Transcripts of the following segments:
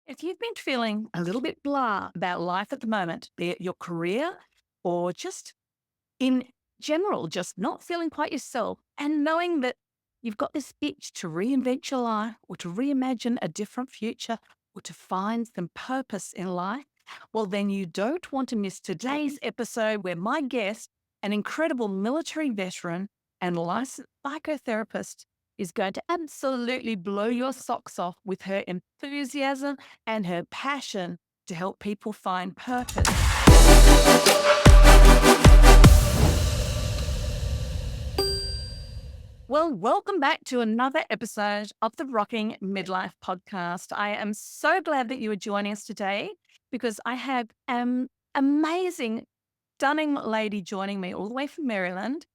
If you've been feeling a little bit blah about life at the moment, be it your career or just in general, just not feeling quite yourself, and knowing that you've got this itch to reinvent your life or to reimagine a different future or to find some purpose in life, well, then you don't want to miss today's episode where my guest, an incredible military veteran and licensed psychotherapist, is going to absolutely blow your socks off with her enthusiasm and her passion to help people find purpose. Well, welcome back to another episode of the Rocking Midlife Podcast. I am so glad that you are joining us today because I have an amazing, stunning lady joining me all the way from Maryland.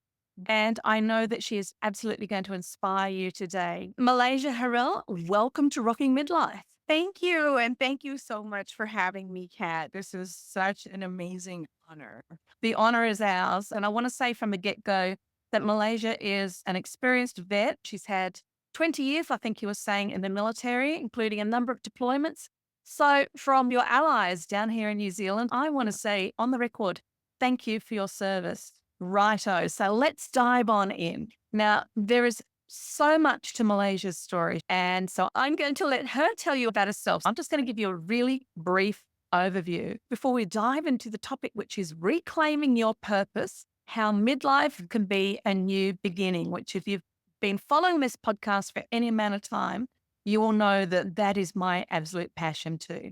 And I know that she is absolutely going to inspire you today. Malaysia Harrell, welcome to Rocking Midlife. Thank you. And thank you so much for having me, Kat. This is such an amazing honor. The honor is ours. And I want to say from the get go that Malaysia is an experienced vet. She's had 20 years, I think you were saying, in the military, including a number of deployments. So, from your allies down here in New Zealand, I want to say on the record, thank you for your service. Righto. So, let's dive on in. Now, there is so much to Malaysia's story. And so I'm going to let her tell you about herself. I'm just going to give you a really brief overview before we dive into the topic, which is reclaiming your purpose, how midlife can be a new beginning, which, if you've been following this podcast for any amount of time, you will know that that is my absolute passion too.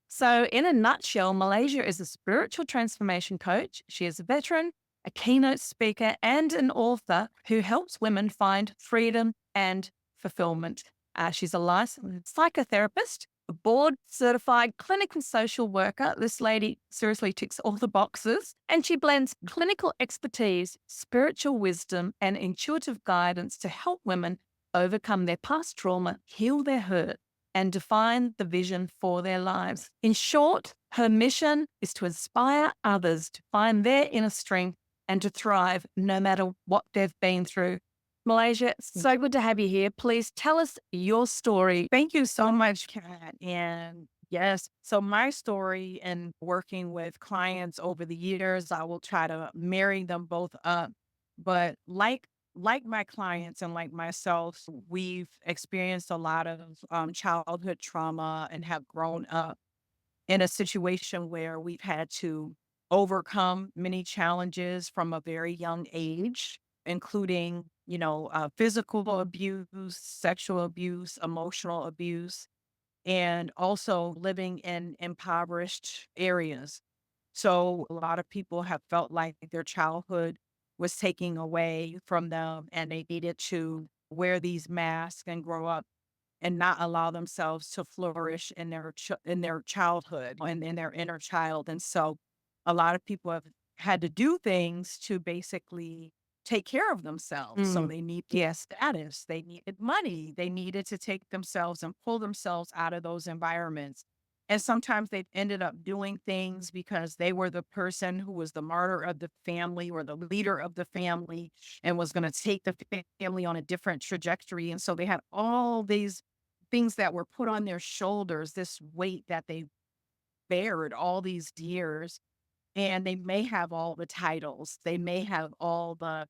So, in a nutshell, Malaysia is a spiritual transformation coach. She is a veteran, a keynote speaker, and an author who helps women find freedom and fulfillment. She's a licensed psychotherapist, a board certified clinical social worker. This lady seriously ticks all the boxes. And she blends clinical expertise, spiritual wisdom, and intuitive guidance to help women overcome their past trauma, heal their hurt, and define the vision for their lives. In short, her mission is to inspire others to find their inner strength and to thrive no matter what they've been through. Malaysia, so good to have you here. Please tell us your story. Thank you so much, Kat. And yes, so my story and working with clients over the years, I will try to marry them both up. But like my clients and like myself, we've experienced a lot of childhood trauma and have grown up in a situation where we've had to overcome many challenges from a very young age, including, physical abuse, sexual abuse, emotional abuse, and also living in impoverished areas. So a lot of people have felt like their childhood was taken away from them and they needed to wear these masks and grow up and not allow themselves to flourish in their childhood and in their inner child. And so a lot of people have had to do things to basically take care of themselves. So Mm, they needed yes. status, they needed money, they needed to take themselves and pull themselves out of those environments. And sometimes they've ended up doing things because they were the person who was the martyr of the family or the leader of the family and was going to take the family on a different trajectory. And so they had all these things that were put on their shoulders, this weight that they bared all these years. And they may have all the titles, they may have all the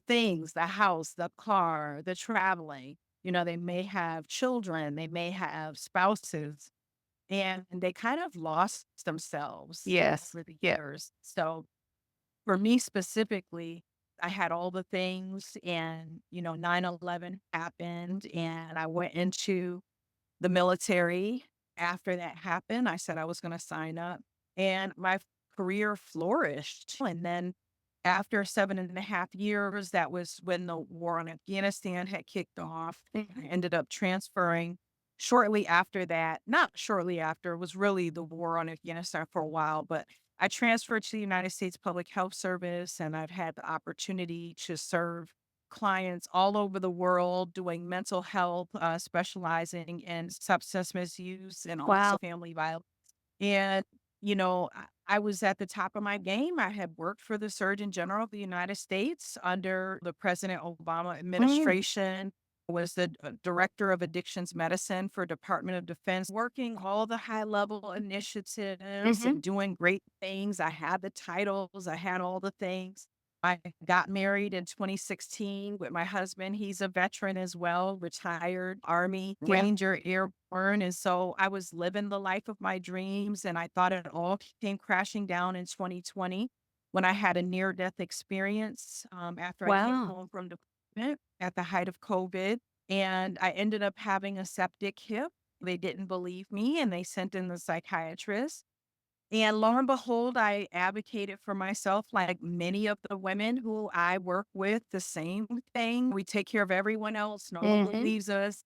things, the house, the car, the traveling. They may have children, they may have spouses, and they kind of lost themselves Yes. over the Yeah. years. So for me specifically, I had all the things and 9/11 happened and I went into the military. After that happened, I said I was going to sign up and my career flourished. And then after 7.5 years, that was when the war on Afghanistan had kicked off. I ended up transferring shortly after that. Not shortly after, it was really the war on Afghanistan for a while, but I transferred to the United States Public Health Service and I've had the opportunity to serve clients all over the world doing mental health, specializing in substance misuse and also Wow. family violence. And, I was at the top of my game. I had worked for the Surgeon General of the United States under the President Obama Mm, administration. was the director of addictions medicine for Department of Defense, working all the high level initiatives Hmm. and doing great things. I had the titles, I had all the things. I got married in 2016 with my husband. He's a veteran as well, retired Army Yeah. Ranger Airborne. And so I was living the life of my dreams. And I thought it all came crashing down in 2020 when I had a near death experience after I came Wow. home from deployment at the height of COVID. And I ended up having a septic hip. They didn't believe me and they sent in the psychiatrist. And lo and behold, I advocated for myself like many of the women who I work with, the same thing. We take care of everyone else, no one Hmm. leaves us.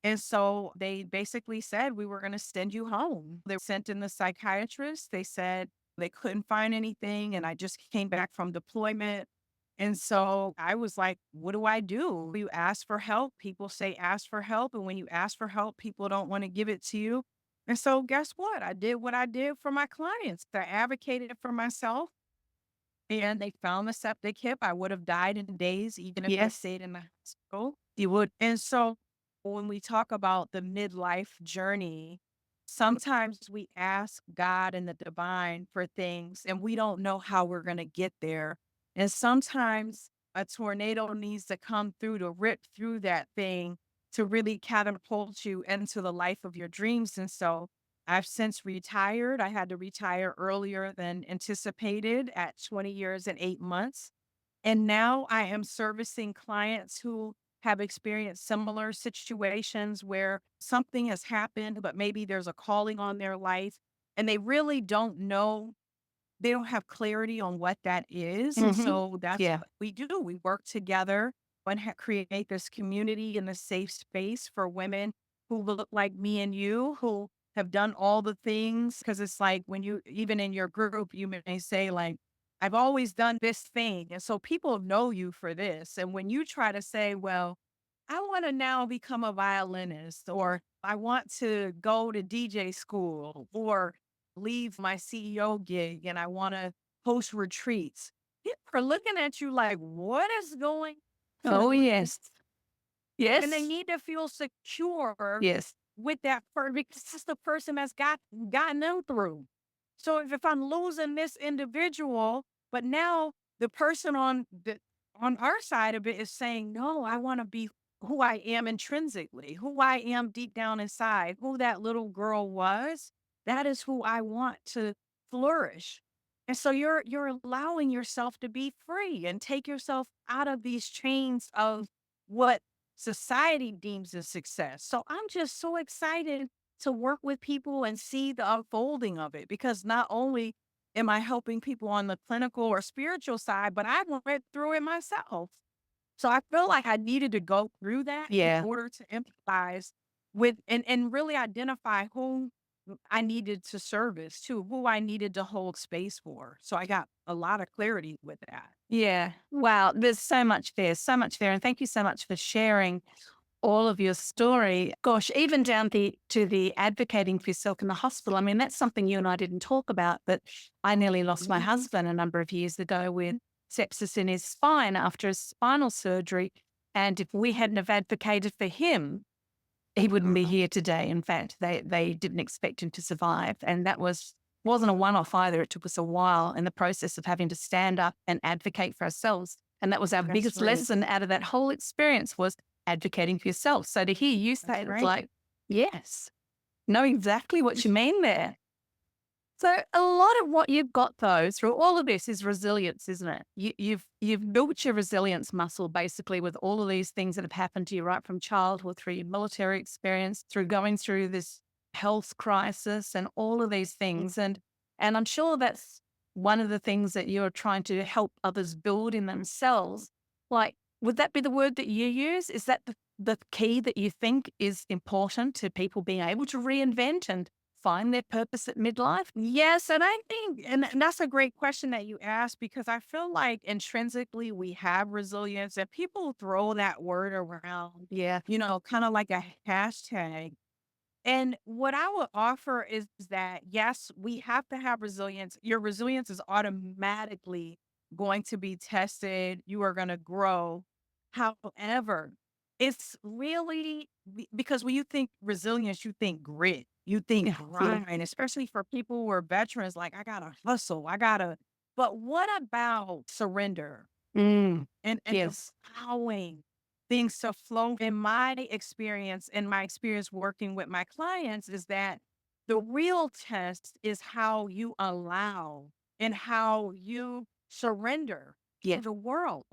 And so they basically said, we were going to send you home. They sent in the psychiatrist. They said they couldn't find anything. And I just came back from deployment. And so I was like, what do I do? You ask for help. People say ask for help. And when you ask for help, people don't want to give it to you. And so guess what? I did what I did for my clients. I advocated for myself and they found the septic hip. I would have died in days, even if I Yes. stayed in the hospital. You would. And so when we talk about the midlife journey, sometimes we ask God and the divine for things and we don't know how we're going to get there. And sometimes a tornado needs to come through to rip through that thing to really catapult you into the life of your dreams. And so I've since retired. I had to retire earlier than anticipated at 20 years and 8 months. And now I am servicing clients who have experienced similar situations where something has happened, but maybe there's a calling on their life and they really don't know, they don't have clarity on what that is. And Hmm. so that's Yeah. what we do. We work together and create this community and a safe space for women who look like me and you, who have done all the things. Cause it's like when you, even in your group, you may say, like, I've always done this thing. And so people know you for this. And when you try to say, well, I want to now become a violinist, or I want to go to DJ school, or leave my CEO gig and I want to host retreats. People are looking at you like, what is going on? Oh, yes. And they Yes. need to feel secure Yes. with that person because that's the person that's gotten them through. So if I'm losing this individual, but now the person on our side of it is saying, no, I want to be who I am intrinsically, who I am deep down inside, who that little girl was. That is who I want to flourish. And so you're allowing yourself to be free and take yourself out of these chains of what society deems as success. So I'm just so excited to work with people and see the unfolding of it because not only am I helping people on the clinical or spiritual side, but I went through it myself. So I feel like I needed to go through that in Yeah. order to empathize with and really identify who I needed to service to, who I needed to hold space for. So I got a lot of clarity with that. Yeah. Wow. There's so much there, so much there. And thank you so much for sharing all of your story. Gosh, even down to the advocating for yourself in the hospital. I mean, that's something you and I didn't talk about, but I nearly lost my Mhm. husband a number of years ago with sepsis in his spine after a spinal surgery. And if we hadn't have advocated for him, he wouldn't be here today. In fact, they didn't expect him to survive. And that wasn't a one-off either. It took us a while in the process of having to stand up and advocate for ourselves. And that was our That's biggest right. lesson out of that whole experience was advocating for yourself. So to hear you say That's it, it's right. like, yes, know exactly what you mean there. So a lot of what you've got though through all of this is resilience, isn't it? You've built your resilience muscle basically with all of these things that have happened to you right from childhood through your military experience, through going through this health crisis and all of these things. And I'm sure that's one of the things that you're trying to help others build in themselves. Like, would that be the word that you use? Is that the key that you think is important to people being able to reinvent and find their purpose at midlife? Yes, and I think, and that's a great question that you asked because I feel like intrinsically we have resilience and people throw that word around, Yeah. kind of like a hashtag. And what I would offer is that, yes, we have to have resilience. Your resilience is automatically going to be tested. You are going to grow. However, It's really because when you think resilience, you think grit, you think Yeah. Yeah. grind, especially for people who are veterans, like, I gotta hustle, I gotta. But what about surrender Mm. and Yes. allowing things to flow? In my experience working with my clients, is that the real test is how you allow and how you surrender Yeah. to the world,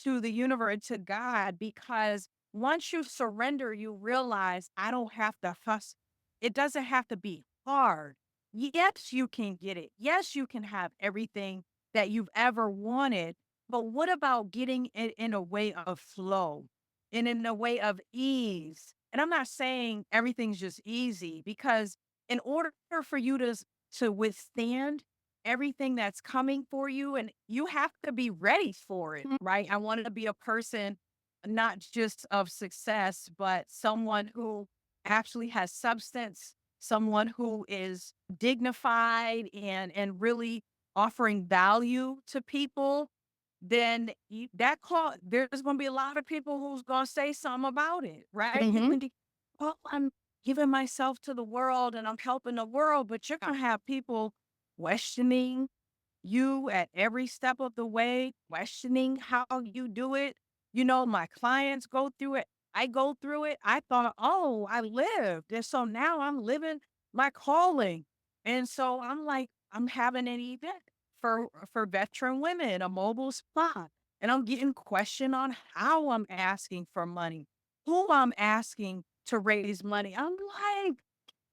to the universe, to God, because once you surrender, you realize I don't have to fuss. It doesn't have to be hard. Yes, you can get it. Yes, you can have everything that you've ever wanted. But what about getting it in a way of flow and in a way of ease? And I'm not saying everything's just easy, because in order for you to withstand everything that's coming for you, and you have to be ready for it, Mhm. right? I want to be a person not just of success, but someone who actually has substance, someone who is dignified and really offering value to people. Then that call, there's going to be a lot of people who's going to say something about it, right? You Mhm. can, oh, I'm giving myself to the world and I'm helping the world, but you're going to have people questioning you at every step of the way, questioning how you do it. My clients go through it. I go through it. I thought, oh, I lived. And so now I'm living my calling. And so I'm like, I'm having an event for veteran women, a mobile spa. And I'm getting questioned on how I'm asking for money, who I'm asking to raise money. I'm like,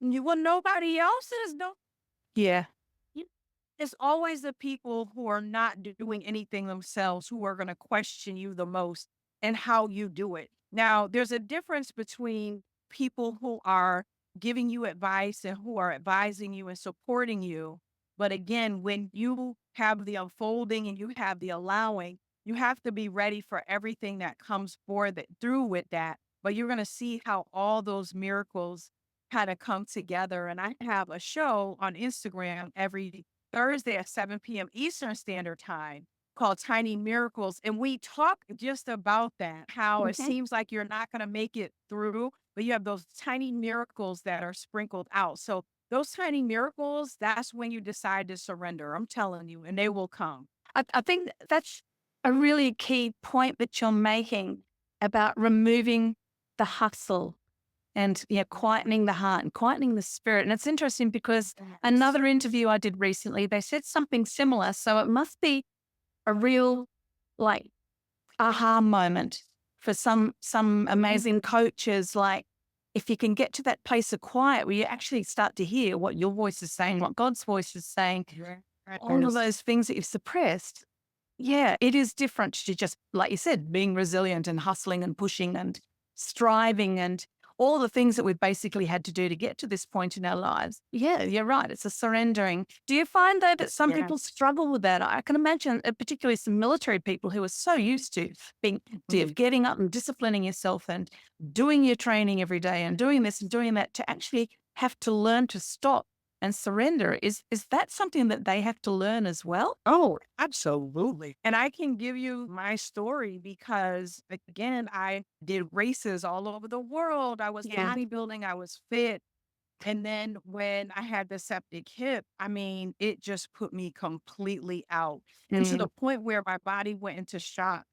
well, nobody else is doing. Yeah. It's always the people who are not doing anything themselves who are going to question you the most and how you do it. Now, there's a difference between people who are giving you advice and who are advising you and supporting you. But again, when you have the unfolding and you have the allowing, you have to be ready for everything that comes forward through with that. But you're going to see how all those miracles kind of come together. And I have a show on Instagram every Thursday at 7 p.m. Eastern Standard Time called Tiny Miracles. And we talk just about that, how it Mhm. seems like you're not going to make it through, but you have those tiny miracles that are sprinkled out. So those tiny miracles, that's when you decide to surrender. I'm telling you, and they will come. I think that's a really key point that you're making about removing the hustle and quietening the heart and quietening the spirit. And it's interesting because Yes. another interview I did recently, they said something similar. So it must be a real like aha moment for some Mhm. amazing coaches. Like if you can get to that place of quiet where you actually start to hear what your voice is saying, what God's voice is saying, all of Yes. those things that you've suppressed. Yeah, it is different to just, like you said, being resilient and hustling and pushing and striving and all the things that we've basically had to do to get to this point in our lives. Yeah, you're right. It's a surrendering. Do you find though that some people Yes. struggle with that? I can imagine, particularly some military people who are so used to being, Mhm. getting up and disciplining yourself and doing your training every day and doing this and doing that, to actually have to learn to stop and surrender. Is that something that they have to learn as well? Oh, absolutely. And I can give you my story because, again, I did races all over the world. I was Yeah. bodybuilding, I was fit. And then when I had the septic hip, I mean, it just put me completely out, and to Mm. the point where my body went into shock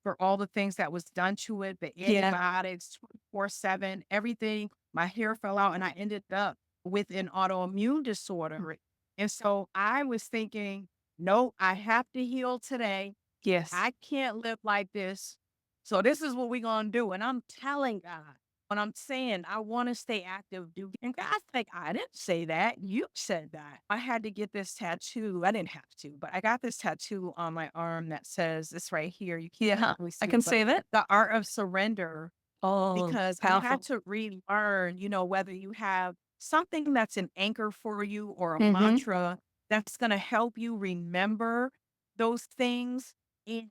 for all the things that was done to it, the Yeah. antibiotics, 24/7, everything. My hair fell out and I ended up with an autoimmune disorder. And so I was thinking, no, I have to heal today. Yes. I can't live like this. So this is what we're gonna do. And I'm telling God, when I'm saying I want to stay active, do and God's like, I didn't say that. You said that. I had to get this tattoo. I didn't have to, but I got this tattoo on my arm that says this right here. You can't Yeah. really I see it, can but see that. the art of surrender, Oh, because I had powerful. to relearn, whether you have something that's an anchor for you or a Mm-hmm. mantra that's going to help you remember those things.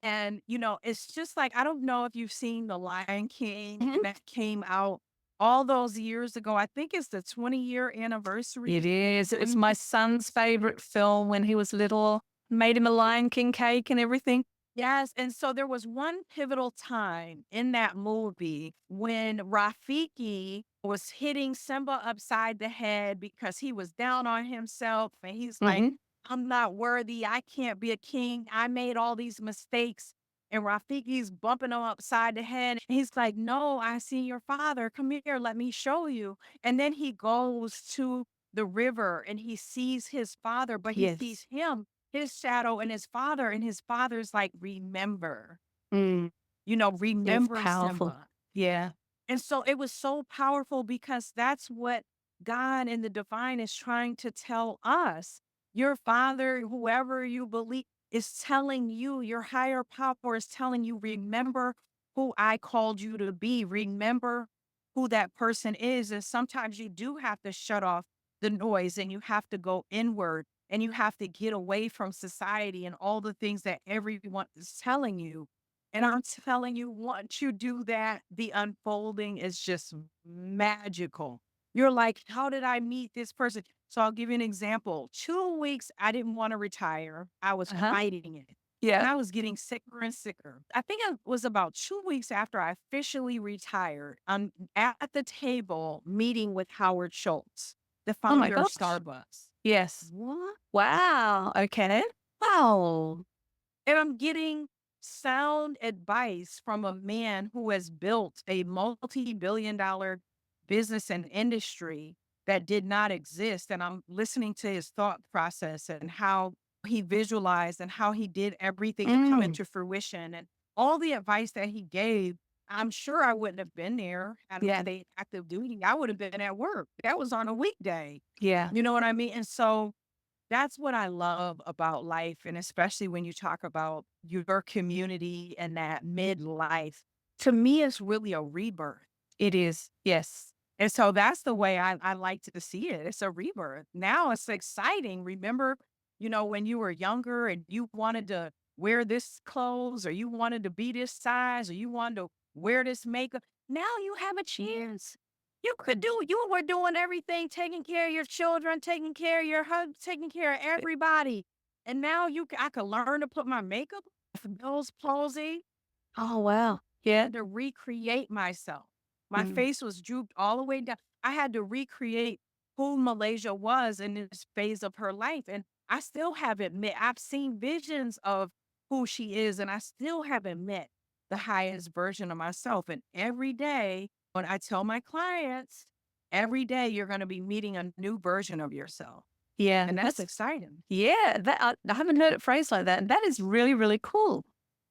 And, it's just like, I don't know if you've seen The Lion King Hmm. that came out all those years ago. I think it's the 20-year It anniversary. is. It was Mhm. my son's favorite film when he was little. Made him a Lion King cake and everything. Yes, and so there was one pivotal time in that movie when Rafiki was hitting Simba upside the head because he was down on himself and he's like, Hmm. I'm not worthy. I can't be a king. I made all these mistakes. And Rafiki's bumping him upside the head. He's like, no, I see your father. Come here. Let me show you. And then he goes to the river and he sees his father, but he Yes. sees him, his shadow, and his father's like, remember, Mm. Yes, remember powerful. Simba. Yeah. And so it was so powerful because that's what God and the divine is trying to tell us. Your father, whoever you believe, is telling you, your higher power is telling you, remember who I called you to be. Remember who that person is. And sometimes you do have to shut off the noise and you have to go inward and you have to get away from society and all the things that everyone is telling you. And I'm telling you, once you do that, the unfolding is just magical. You're like, how did I meet this person? So I'll give you an example. 2 weeks, I didn't want to retire. I was Uh-huh. fighting it. And Yeah. I was getting sicker and sicker. I think it was about 2 weeks after I officially retired. I'm at the table meeting with Howard Schultz, the Oh my founder of gosh. Starbucks. Yes. What? Wow. Okay. Wow. And I'm getting sound advice from a man who has built a multi-billion-dollar business and industry that did not exist. And I'm listening to his thought process and how he visualized and how he did everything to come Mm. into fruition and all the advice that he gave. I'm sure I wouldn't have been there had I Yeah. stayed active duty. I would have been at work. That was on a weekday. Yeah. You know what I mean? And so that's what I love about life, and especially when you talk about your community and that midlife. To me, it's really a rebirth. It is. Yes. And so that's the way I like to see it. It's a rebirth. Now it's exciting. Remember, when you were younger and you wanted to wear this clothes or you wanted to be this size or you wanted to wear this makeup. Now you have a chance. You were doing everything, taking care of your children, taking care of your husband, taking care of everybody. And now I could learn to put my makeup off, nose palsy, Oh, wow. Yeah. to recreate myself. My Mm. face was drooped all the way down. I had to recreate who Malaysia was in this phase of her life. And I still haven't met, I've seen visions of who she is, and I still haven't met the highest version of myself. And every day, when I tell my clients, every day you're going to be meeting a new version of yourself. Yeah. And that's That's, exciting. yeah. That I haven't heard it phrased like that. And that is really, really cool.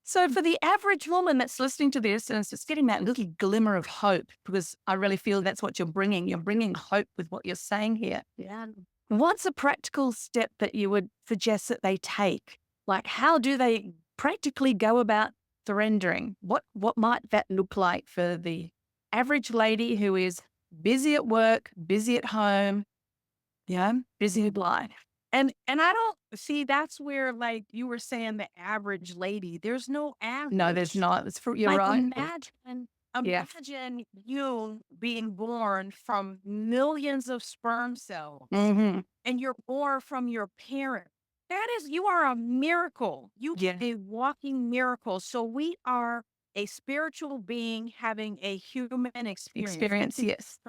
So for the average woman that's listening to this and it's just getting that little glimmer of hope, because I really feel that's what you're bringing. You're bringing hope with what you're saying here. Yeah. What's a practical step that you would suggest that they take? Like, how do they practically go about surrendering? What might that look like for the average lady who is busy at work, busy at home, busy with life? And I don't see, that's where, like you were saying, the average lady, there's no No, there's average. not. You're Like right. Yeah. imagine you being born from millions of sperm cells Hmm. and you're born from your parent. You are a miracle. You Yeah. a walking miracle. So we are a spiritual being having a human experience. Experience. Yes.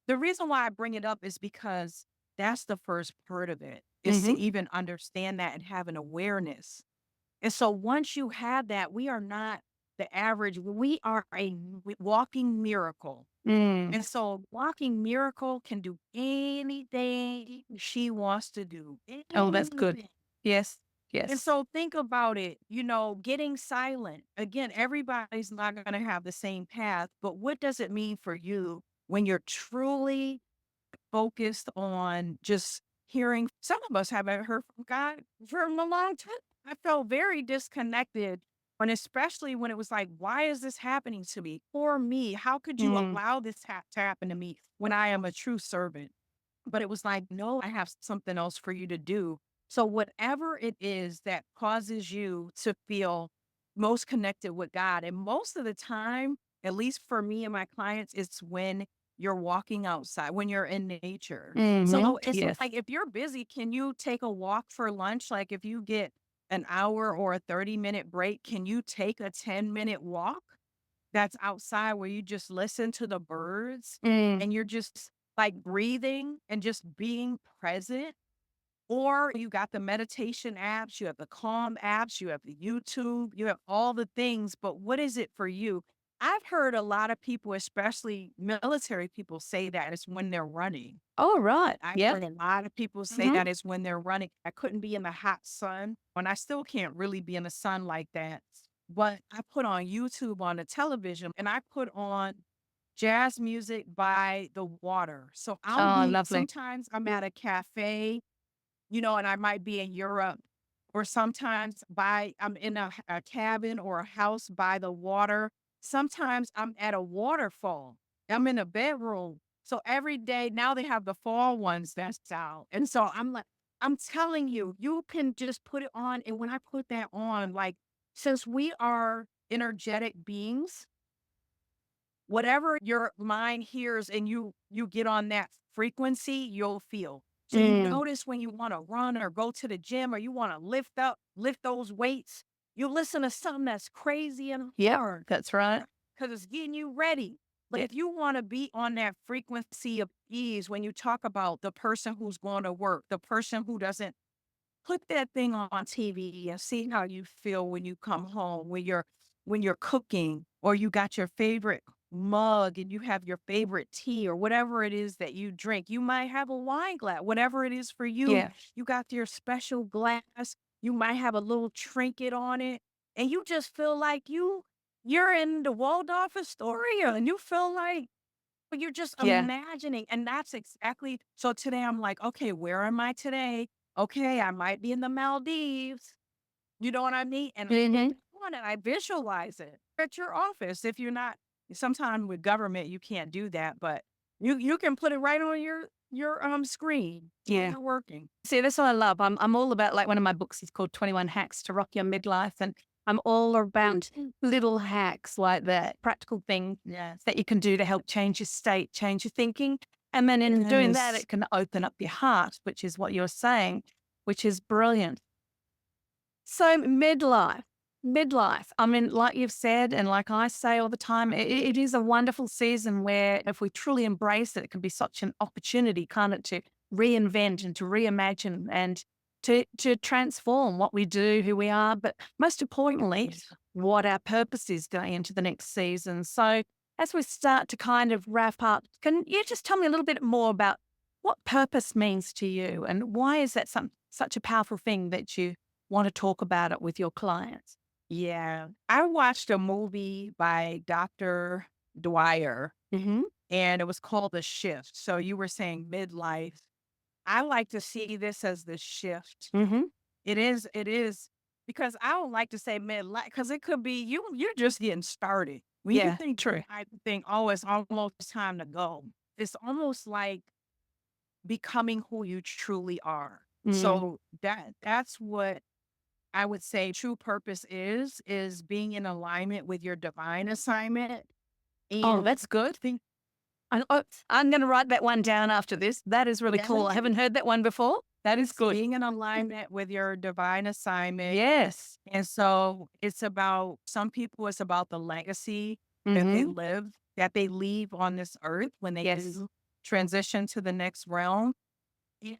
The reason why I bring it up is because that's the first part of it, is to Hmm. even understand that and have an awareness. And so once you have that, we are not the average. We are a walking miracle. Mm. And so walking miracle can do anything she wants to do. Oh, that's good. Anything. Yes. And Yes. so think about it, getting silent. Again, everybody's not going to have the same path, but what does it mean for you when you're truly focused on just hearing? Some of us haven't heard from God for a long time. I felt very disconnected especially when it was like, why is this happening to me? For me, how could you Mm. allow this to happen to me when I am a true servant? But it was like, no, I have something else for you to do. So whatever it is that causes you to feel most connected with God, and most of the time, at least for me and my clients, it's when you're walking outside, when you're in nature. Hmm. So it's Yes. like, if you're busy, can you take a walk for lunch? Like if you get an hour or a 30-minute break, can you take a 10-minute walk that's outside where you just listen to the birds Mm. and you're just like breathing and just being present? Or you got the meditation apps, you have the calm apps, you have the YouTube, you have all the things, but what is it for you? I've heard a lot of people, especially military people, say that it's when they're running. Oh, right. I've Yep. heard a lot of people say Mhm. that it's when they're running. I couldn't be in the hot sun, and I still can't really be in the sun like that. But I put on YouTube on the television and I put on jazz music by the water. So I'll Oh, be, lovely. sometimes I'm at a cafe, and I might be in Europe, or sometimes I'm in a cabin or a house by the water. Sometimes I'm at a waterfall. I'm in a bedroom. So every day now they have the fall ones that's out. And so I'm like, I'm telling you, you can just put it on. And when I put that on, like, since we are energetic beings, whatever your mind hears and you get on that frequency, you'll feel. So you Mm. notice when you want to run or go to the gym or you want to lift those weights, you listen to something that's crazy and Yep, hard that's right. because it's getting you ready. But Yeah. if you want to be on that frequency of ease, when you talk about the person who's going to work, the person who doesn't, put that thing on TV and see how you feel when you come home, when you're cooking, or you got your favorite mug and you have your favorite tea or whatever it is that you drink. You might have a wine glass, whatever it is for you. Yeah. You got your special glass. You might have a little trinket on it, and you just feel like you're in the Waldorf Astoria, and you feel like you're just Yeah. imagining, and that's exactly so today I'm like, "Okay, where am I today? Okay, I might be in the Maldives." You know what I mean? And I put Mhm. that on and I visualize it at your office. If you're not, sometimes with government, you can't do that, but you can put it right on your screen while Yeah. you're working. See, that's what I love. I'm all about, like, one of my books is called 21 Hacks to Rock Your Midlife, and I'm all about little hacks like that, practical things Yes. that you can do to help change your state, change your thinking. And then in doing that, Yes. it can open up your heart, which is what you're saying, which is brilliant. So midlife. I mean, like you've said, and like I say all the time, it is a wonderful season where if we truly embrace it, it can be such an opportunity, can't it, to reinvent and to reimagine and to transform what we do, who we are, but most importantly, what our purpose is going into the next season. So as we start to kind of wrap up, can you just tell me a little bit more about what purpose means to you and why is that such a powerful thing that you want to talk about it with your clients? Yeah. I watched a movie by Dr. Dwyer, Mhm. and it was called The Shift. So you were saying midlife. I like to see this as the shift. Mhm. It is because I don't like to say midlife because it could be you're just getting started. When you Yeah, think true. I think, oh, it's almost time to go. It's almost like becoming who you truly are. Mm. So that's what I would say true purpose is being in alignment with your divine assignment. Oh, And that's I good. think I'm gonna write that one down after this. That is really cool. I yes, haven't heard that one before. That is good. being in alignment with your divine assignment. Yes. And so it's about some people, it's about the legacy that they Mhm. live, that they leave on this earth when they Yes. do transition to the next realm.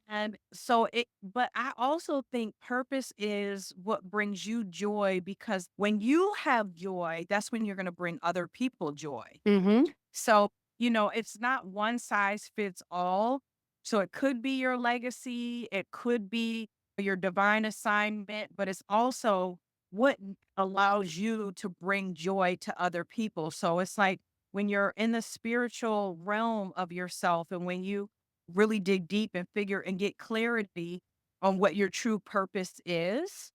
And so but I also think purpose is what brings you joy because when you have joy, that's when you're going to bring other people joy. Mhm. So, it's not one size fits all. So it could be your legacy, it could be your divine assignment, but it's also what allows you to bring joy to other people. So it's like when you're in the spiritual realm of yourself and when you really dig deep and figure and get clarity on what your true purpose is,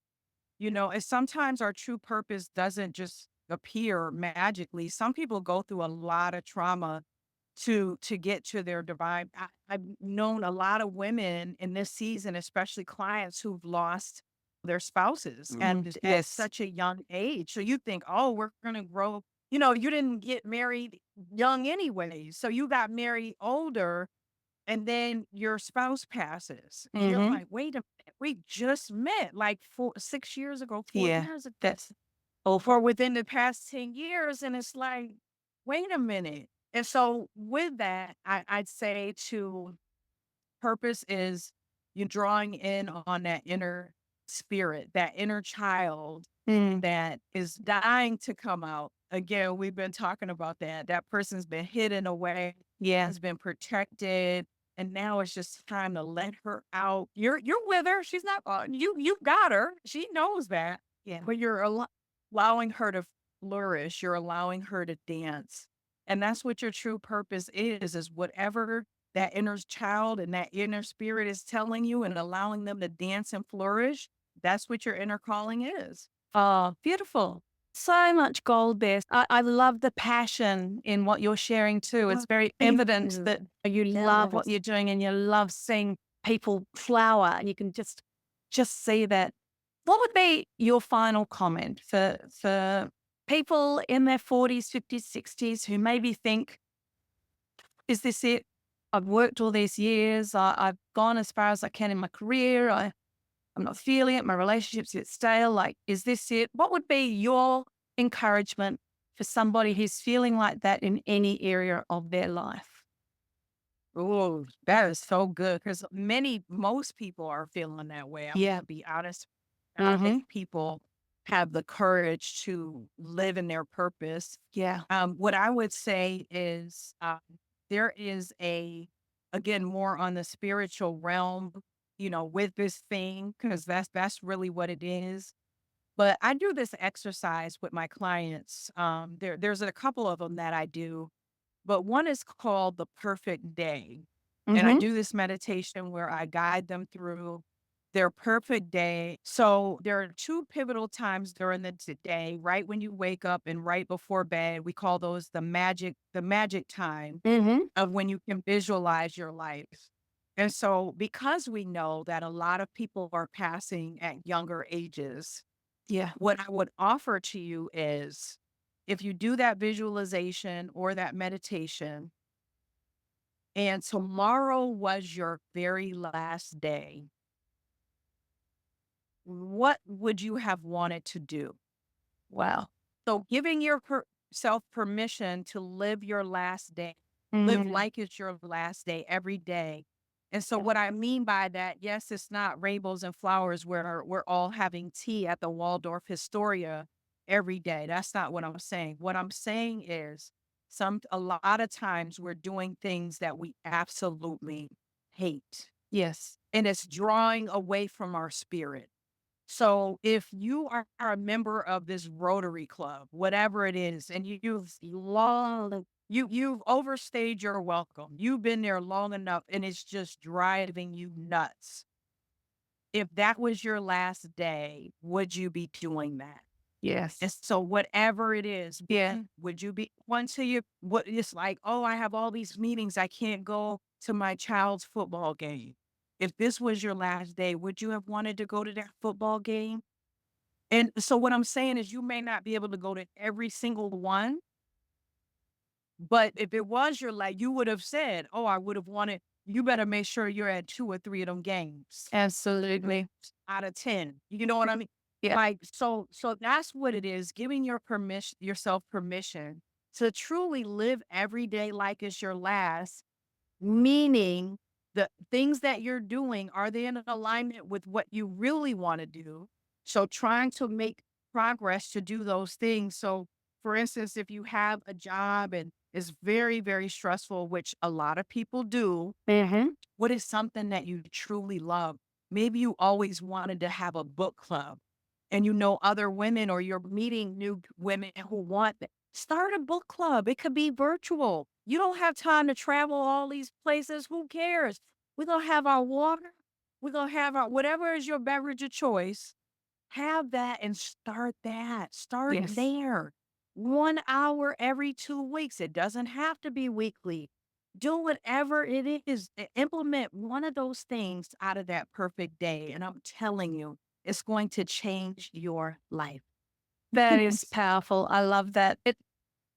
and sometimes our true purpose doesn't just appear magically. Some people go through a lot of trauma to get to their divine. I've known a lot of women in this season, especially clients who've lost their spouses Mm. and at Yes. such a young age. So you think, oh, we're gonna grow. You didn't get married young anyway. So you got married older and then your spouse passes. And you're Mhm. like, wait a minute, we just met like 6 years ago, 4 Yeah. years ago, That's or awful. within the past 10 years. And it's like, wait a minute. And so with that, I'd say to purpose is you drawing in on that inner spirit, that inner child Mm. that is dying to come out. Again, we've been talking about that. That person's been hidden away, Yeah. has been protected, and now it's just time to let her out. You're with her. She's not you got her. She knows that. Yeah. But you're allowing her to flourish. You're allowing her to dance. And that's what your true purpose is whatever that inner child and that inner spirit is telling you and allowing them to dance and flourish. That's what your inner calling is. Oh, beautiful. So much gold there. I love the passion in what you're sharing too. It's Well, very thank evident you. that you love what Yes. you're doing and you love seeing people flower. You can just see that. What would be your final comment for people in their 40s, 50s, 60s who maybe think, is this it? I've worked all these years. I've gone as far as I can in my career. I'm not feeling it. My relationship's a bit stale. Like, is this it? What would be your encouragement for somebody who's feeling like that in any area of their life? Oh, that is so good because most people are feeling that way. I'm Yeah. gonna be honest. Not Mm-hmm. many people have the courage to live in their purpose. Yeah. What I would say is there is again, more on the spiritual realm, with this thing, because that's really what it is. But I do this exercise with my clients. There's a couple of them that I do, but one is called the perfect day. And I Mm-hmm. do this meditation where I guide them through their perfect day. So there are two pivotal times during the day, right when you wake up and right before bed. We call those the magic time Mm-hmm. of when you can visualize your life. And so because we know that a lot of people are passing at younger ages, Yeah. what I would offer to you is if you do that visualization or that meditation, and tomorrow was your very last day, what would you have wanted to do? Wow. So, giving yourself permission to live your last day, live Mm-hmm. like it's your last day every day. And so, Yeah. what I mean by that, yes, it's not rainbows and flowers where we're all having tea at the Waldorf Astoria every day. That's not what I'm saying. What I'm saying is, a lot of times we're doing things that we absolutely hate, Yes. and it's drawing away from our spirit. So if you are a member of this Rotary Club, whatever it is, and you've overstayed your welcome, you've been there long enough, and it's just driving you nuts. If that was your last day, would you be doing that? And Yes. so whatever it is, Yeah. would you be once you what it's like, oh, I have all these meetings, I can't go to my child's football game. If this was your last day, would you have wanted to go to that football game? And so what I'm saying is you may not be able to go to every single one, but if it was your like, you would have said, oh, I would have wanted, you better make sure you're at 2 or 3 of them games Absolutely. out of 10. You know what I mean? Yeah. Like, so that's what it is, giving yourself permission to truly live every day like it's your last, meaning the things that you're doing, are they in alignment with what you really want to do? So trying to make progress to do those things. So for instance, if you have a job and it's very, very stressful, which a lot of people do, Mm-hmm. what is something that you truly love? Maybe you always wanted to have a book club and you know other women or you're meeting new women who want that. Start a book club. It could be virtual. You don't have time to travel all these places. Who cares? We're going to have our water. We're going to have our whatever is your beverage of choice. Have that and start that. Start Yes. there. 1 hour every 2 weeks. It doesn't have to be weekly. Do whatever it is. Implement one of those things out of that perfect day. And I'm telling you, it's going to change your life. That is powerful. I love that.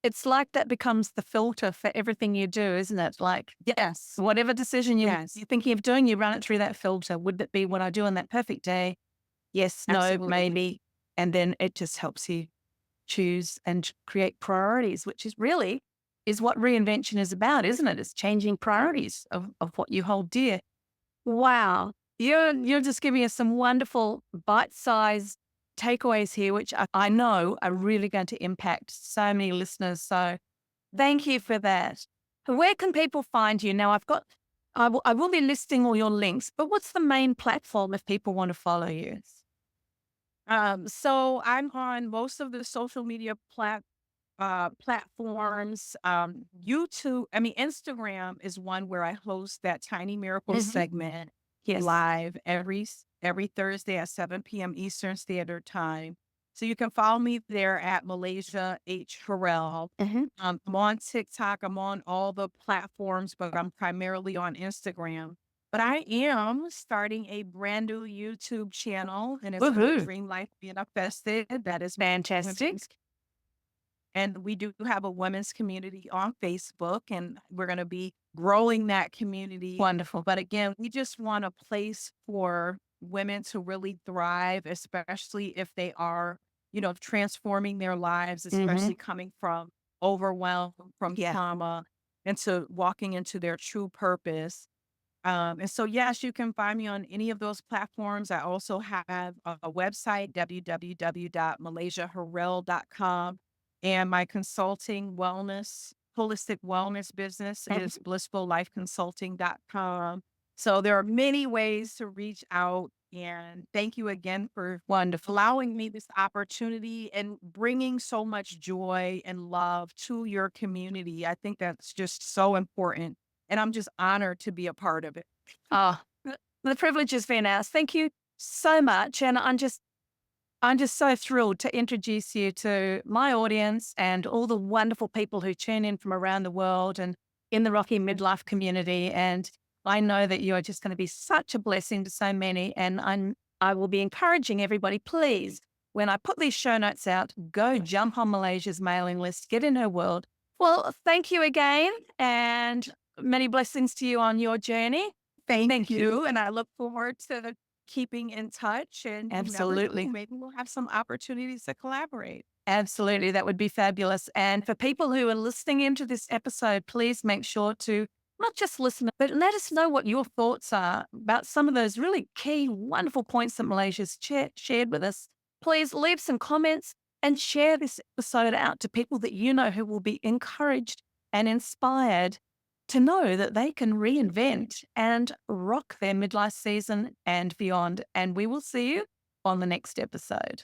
It's like that becomes the filter for everything you do, isn't it? Like, Yes. whatever decision Yes. you're thinking of doing, you run it through that filter. Would that be what I do on that perfect day? Yes, no, Absolutely. maybe. And then it just helps you choose and create priorities, which is what reinvention is about, isn't it? It's changing priorities of what you hold dear. Wow. You're just giving us some wonderful bite-sized takeaways here, which I know are really going to impact so many listeners. So thank you for that. Where can people find you? Now I will be listing all your links, but what's the main platform if people want to follow you? So I'm on most of the social media platforms. YouTube, I mean, Instagram is one where I host that Tiny Miracles Mhm. segment Yes. live every Thursday at 7 p.m. Eastern Standard Time. So you can follow me there at Malaysia H. Harrell. Mhm. I'm on TikTok. I'm on all the platforms, but I'm primarily on Instagram. But I am starting a brand new YouTube channel, and it's called Woohoo. Dream Life Manifested. That is Fantastic. women's, and we do have a women's community on Facebook, and we're going to be growing that community. Wonderful. But again, we just want a place for women to really thrive, especially if they are, transforming their lives, Mhm. especially coming from overwhelm, from Yeah. trauma, and to walking into their true purpose. And so, yes, you can find me on any of those platforms. I also have a website, www.malaysiaharrell.com. And my consulting holistic wellness business is blissfullifeconsulting.com. So there are many ways to reach out. And thank you again for Wonderful. allowing me this opportunity and bringing so much joy and love to your community. I think that's just so important. And I'm just honored to be a part of it. Oh, the privilege has been ours. Thank you so much. And I'm just so thrilled to introduce you to my audience and all the wonderful people who tune in from around the world and in the Rocky Midlife community. And I know that you are just going to be such a blessing to so many. And I will be encouraging everybody, please, when I put these show notes out, go jump on Malaysia's mailing list, get in her world. Well, thank you again, and many blessings to you on your journey. Thank you. And I look forward to keeping in touch. And you never know, Absolutely. maybe we'll have some opportunities to collaborate. Absolutely. That would be fabulous. And for people who are listening into this episode, please make sure to not just listen, but let us know what your thoughts are about some of those really key, wonderful points that Malaysia's shared with us. Please leave some comments and share this episode out to people that you know who will be encouraged and inspired to know that they can reinvent and rock their midlife season and beyond. And we will see you on the next episode.